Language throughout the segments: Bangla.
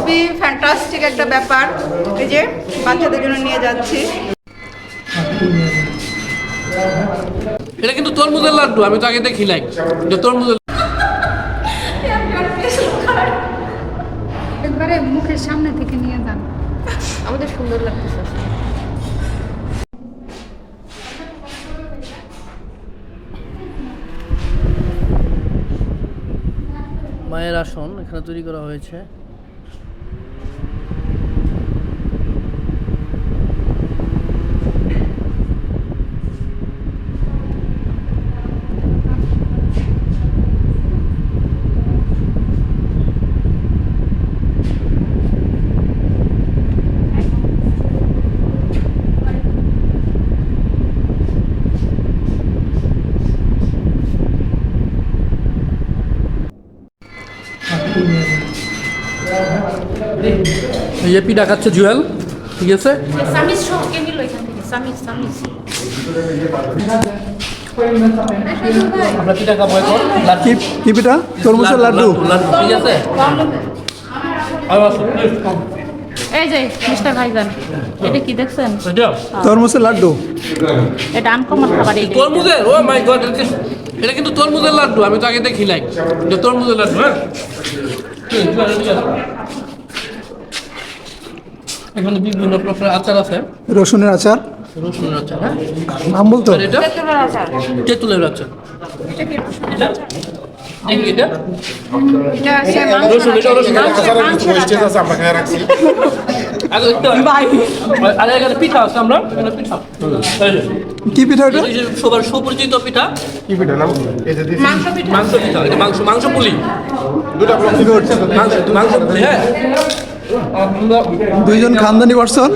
খুবই ফ্যান্টাস্টিক একটা ব্যাপার। এই যে বাচ্চাদের জন্য নিয়ে যাচ্ছি। এটা কিন্তু তরমুজের লাড্ডু, আমি তো আগে দেখিলাই যে তরমুজের। একবারে মুখের সামনে থেকে নিয়ে যান, আমাদের সুন্দর লাগতেছে। মায়ের আসন এখানে তৈরি করা হয়েছে। এই যে পিঠা খাচ্ছে জুয়েল, ঠিক আছে। সামিজ সহ কে নিল এখান থেকে? সামিজ আমরা পিঠা খাবো এখন। কি পিঠা? তরমুজের লাড্ডু। ঠিক আছে। এই যে মিস্টার ভাইজান, এটা কি দেখছেন? তরমুজের লাড্ডু। এটা আনকমন খাবার। এই তরমুজের, ও মাই গড, এটা কিন্তু তরমুজের লাড্ডু, আমি তো আগে দেখিলাই যে তরমুজের লাড্ডু। হ্যাঁ, এখানে বিভিন্ন প্রকার আচার আছে। রসুনের আচার। রসুনের আচার, হ্যাঁ। নাম বলতো? আর এটা তেঁতুলের আচার। এটা রসুন, এটা রসুন। আর এখানে পিঠা আছে, আমরা এখানে পিঠা। কি পিঠা এটা? সবার সুপরিচিত পিঠা। কি পিঠা নাম? এই যে দিছি মাংস পিঠা, এটা মাংস পুলি। দুটো ব্লক কি করছে? মাংস পুলি, হ্যাঁ। দুইজন খানদানি পারসন।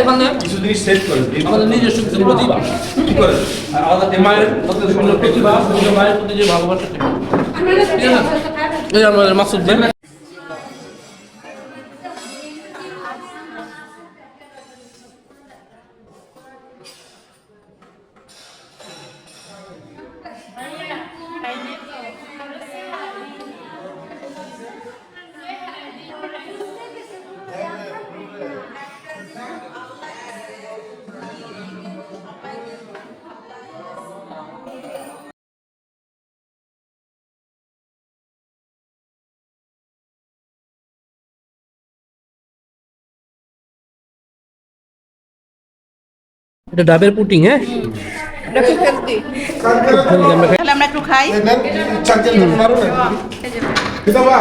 এখানে কিছু জিনিস সেট করে আমাদের নিজস্ব কিছু প্রতিভা, কি করে মায়ের প্রতিভা, মায়ের প্রতি যে ভালোবাসা, ঠিক আছে। এই আমাদের মাসুদ ভাই। এটা ডাবের পুটিং, হ্যাঁ। এটা খুব হেলদি। তাহলে আমরা একটু খাই। চাকরি মারো না কিটা বা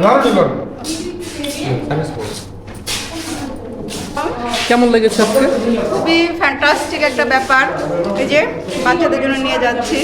রাও দিল কেমন লেগেছে আজকে? খুবই ফ্যান্টাস্টিক একটা ব্যাপার। এই যে বাচ্চাদের জন্য নিয়ে যাচ্ছি।